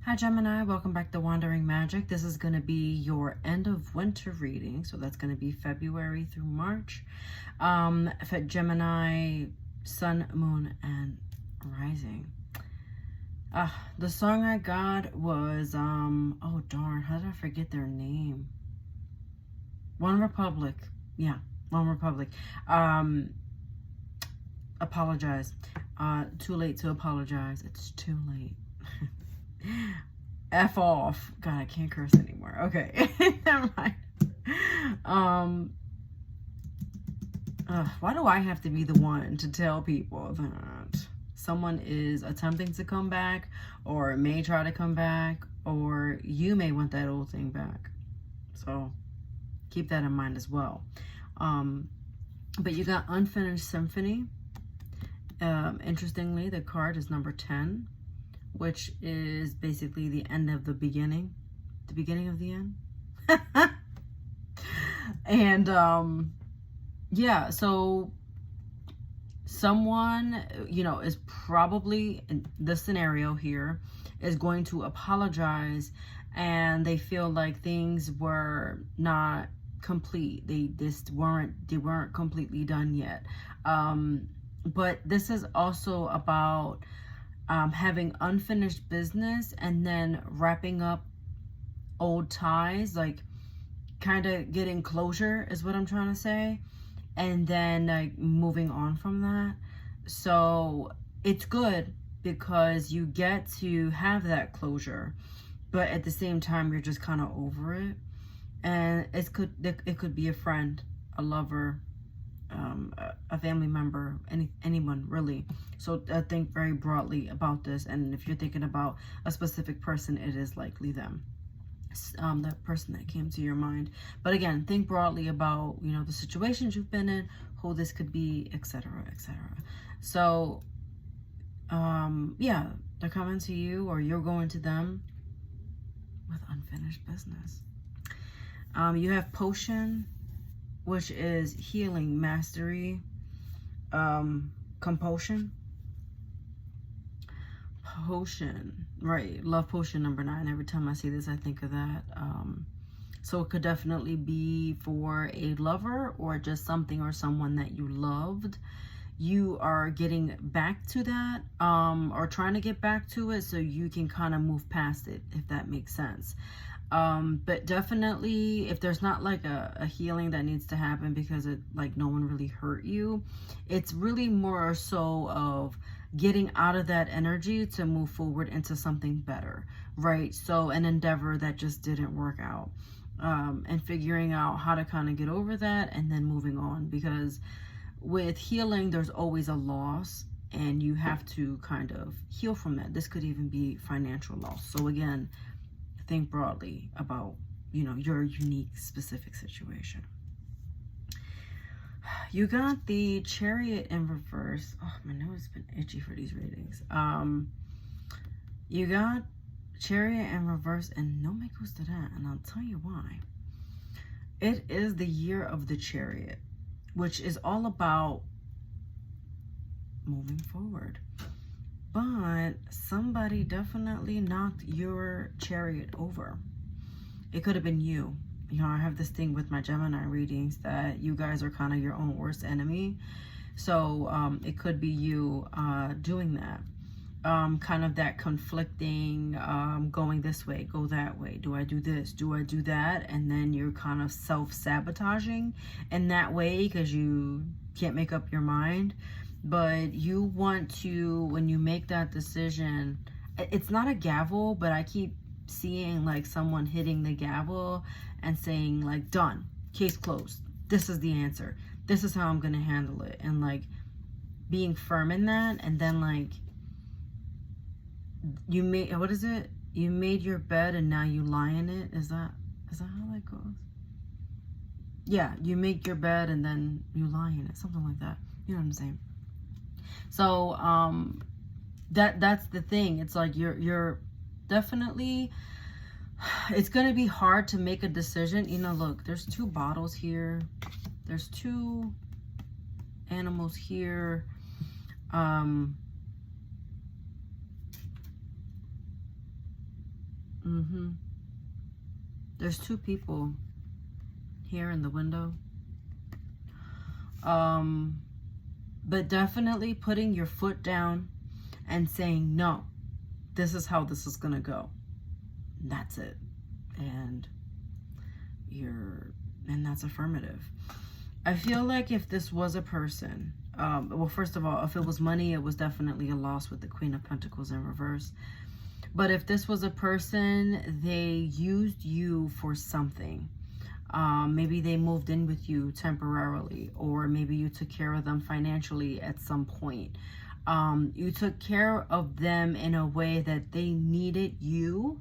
Hi Gemini, welcome back to Wandering Magic. This is going to be your end of winter reading. So that's going to be February through March. For Gemini, Sun, Moon, and Rising. The song I got was, oh darn, how did I forget their name? One Republic. Yeah, One Republic. Apologize. Too late to apologize. It's too late. F off. God, I can't curse anymore. Okay. Never mind. Why do I have to be the one to tell people that someone is attempting to come back, or may try to come back, or you may want that old thing back? So keep that in mind as well. But you got Unfinished Symphony. Interestingly, the card is number 10, which is basically the end of the beginning of the end. And yeah, so someone, is probably, in this scenario here, is going to apologize, and they feel like things were not complete. They weren't completely done yet. But this is also about having unfinished business and then wrapping up old ties, like kind of getting closure is what I'm trying to say, and then like moving on from that. So it's good because you get to have that closure, but at the same time you're just kind of over it. And it could be a friend, a lover, a family member, anyone really. So I think very broadly about this, and if you're thinking about a specific person, it is likely them, that person that came to your mind. But again, think broadly about the situations you've been in, who this could be, etc., etc. So yeah, they're coming to you or you're going to them with unfinished business. You have Potion, which is healing, mastery, compulsion. Potion, right? Love potion number 9. Every time I see this, I think of that. So it could definitely be for a lover or just something or someone that you loved. You are getting back to that, or trying to get back to it so you can kind of move past it, if that makes sense. But definitely, if there's not like a healing that needs to happen because it like no one really hurt you, it's really more so of getting out of that energy to move forward into something better, right? So an endeavor that just didn't work out, and figuring out how to kind of get over that and then moving on, because with healing there's always a loss and you have to kind of heal from that. This could even be financial loss. So again, think broadly about your unique specific situation. You got the Chariot in reverse. Oh, my nose has been itchy for these readings. You got Chariot in reverse, and no me gusta that, and I'll tell you why. It is the year of the Chariot, which is all about moving forward. But somebody definitely knocked your chariot over. It could have been you. I have this thing with my Gemini readings that you guys are kind of your own worst enemy. So it could be you doing that. Kind of that conflicting, going this way, go that way. Do I do this? Do I do that? And then you're kind of self-sabotaging in that way because you can't make up your mind. But you want to, when you make that decision, it's not a gavel, but I keep seeing like someone hitting the gavel and saying like, done, case closed. This is the answer. This is how I'm going to handle it. And like being firm in that. And then like you made, what is it? You made your bed and now you lie in it. Is that how that goes? Yeah, you make your bed and then you lie in it. Something like that. You know what I'm saying? So that's the thing. It's like you're definitely, it's going to be hard to make a decision. Look, there's 2 bottles here. There's 2 animals here. There's two people here in the window. But definitely putting your foot down and saying, no, this is how this is going to go. That's it. And that's affirmative. I feel like if this was a person, well, first of all, if it was money, it was definitely a loss with the Queen of Pentacles in reverse. But if this was a person, they used you for something. Maybe they moved in with you temporarily, or maybe you took care of them financially at some point. You took care of them in a way that they needed you,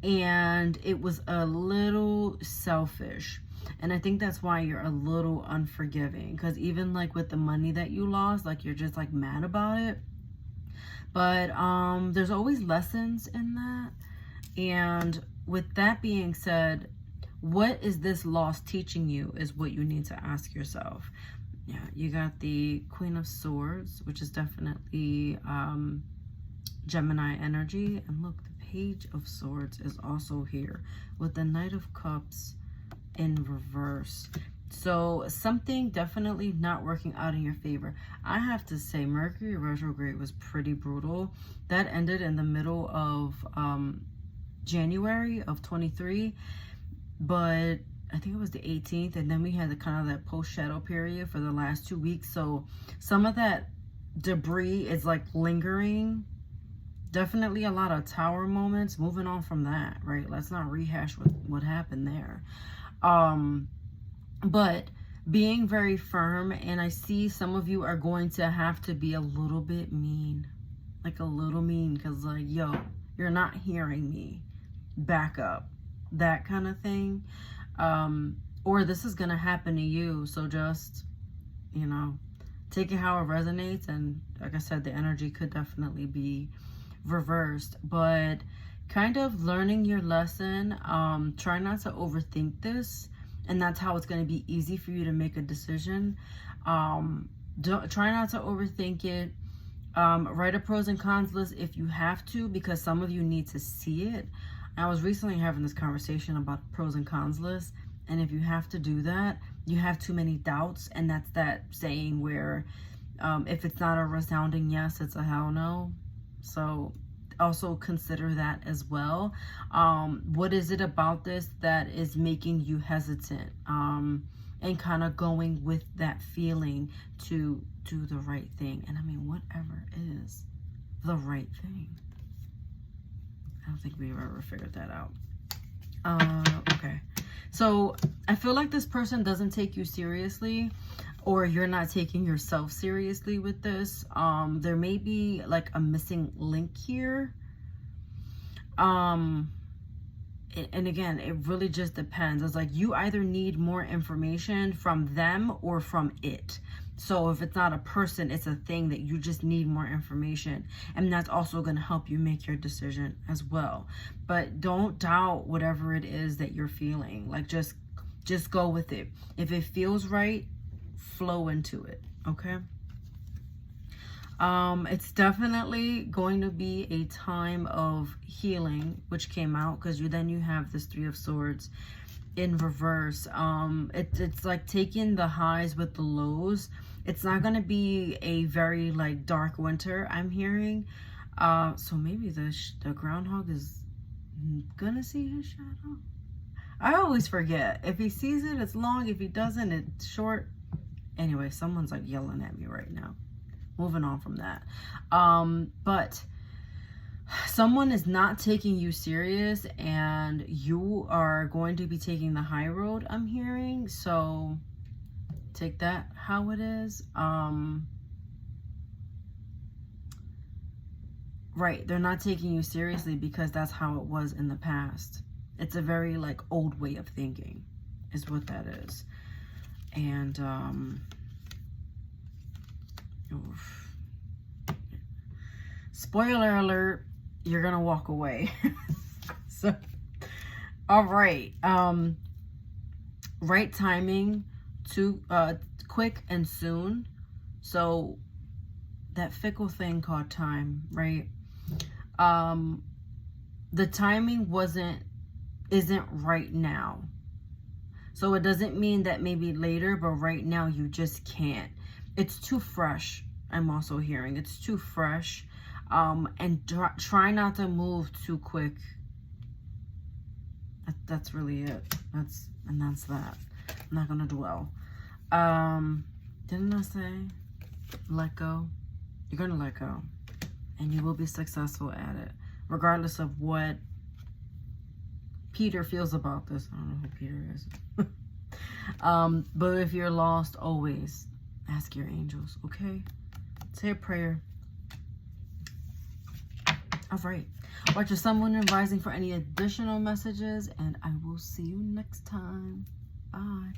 and it was a little selfish. And I think that's why you're a little unforgiving, because even like with the money that you lost, like you're just like mad about it. But there's always lessons in that. And with that being said, what is this loss teaching you is what you need to ask yourself. Yeah, you got the Queen of Swords, which is definitely Gemini energy. And look, the Page of Swords is also here with the Knight of Cups in reverse. So something definitely not working out in your favor. I have to say, Mercury retrograde was pretty brutal. That ended in the middle of January of 23. But I think it was the 18th, and then we had the kind of that post-shadow period for the last 2 weeks. So some of that debris is like lingering. Definitely a lot of tower moments. Moving on from that, right? Let's not rehash what happened there. But being very firm, and I see some of you are going to have to be a little bit mean. Like a little mean, because like, yo, you're not hearing me. Back up. That kind of thing. Or this is going to happen to you. So just, you know, take it how it resonates. And like I said, the energy could definitely be reversed. But kind of learning your lesson. Try not to overthink this. And that's how it's going to be easy for you to make a decision. Try not to overthink it. Write a pros and cons list if you have to, because some of you need to see it. I was recently having this conversation about pros and cons list, and if you have to do that, you have too many doubts, and that's that saying where if it's not a resounding yes, it's a hell no. So also consider that as well. What is it about this that is making you hesitant, and kind of going with that feeling to do the right thing? And I mean, whatever is the right thing. I don't think we've ever figured that out. Okay. So I feel like this person doesn't take you seriously, or you're not taking yourself seriously with this. There may be like a missing link here. And again, it really just depends. It's like you either need more information from them or from it. So if it's not a person, it's a thing that you just need more information. And that's also going to help you make your decision as well. But don't doubt whatever it is that you're feeling. Like just go with it. If it feels right, flow into it. Okay? It's definitely going to be a time of healing, which came out because then you have this Three of Swords in reverse. It's like taking the highs with the lows. It's not going to be a very like dark winter, I'm hearing. So maybe the groundhog is gonna see his shadow. I always forget. If he sees it, it's long. If he doesn't, it's short. Anyway, someone's like yelling at me right now. Moving on from that. But someone is not taking you serious, and you are going to be taking the high road, I'm hearing. So take that how it is. Right, they're not taking you seriously because that's how it was in the past. It's a very like old way of thinking is what that is. And spoiler alert, you're gonna walk away. So all right, right timing, too quick and soon. So that fickle thing called time, right? the timing isn't right now. So it doesn't mean that maybe later, but right now you just can't. It's too fresh. I'm also hearing it's too fresh. And try not to move too quick. That's really it. That's that. I'm not gonna dwell. Didn't I say let go? You're gonna let go, and you will be successful at it, regardless of what Peter feels about this. I don't know who Peter is. But if you're lost, always ask your angels, okay? Say a prayer. All right. Watch your sun, moon, and rising for any additional messages, and I will see you next time. Bye.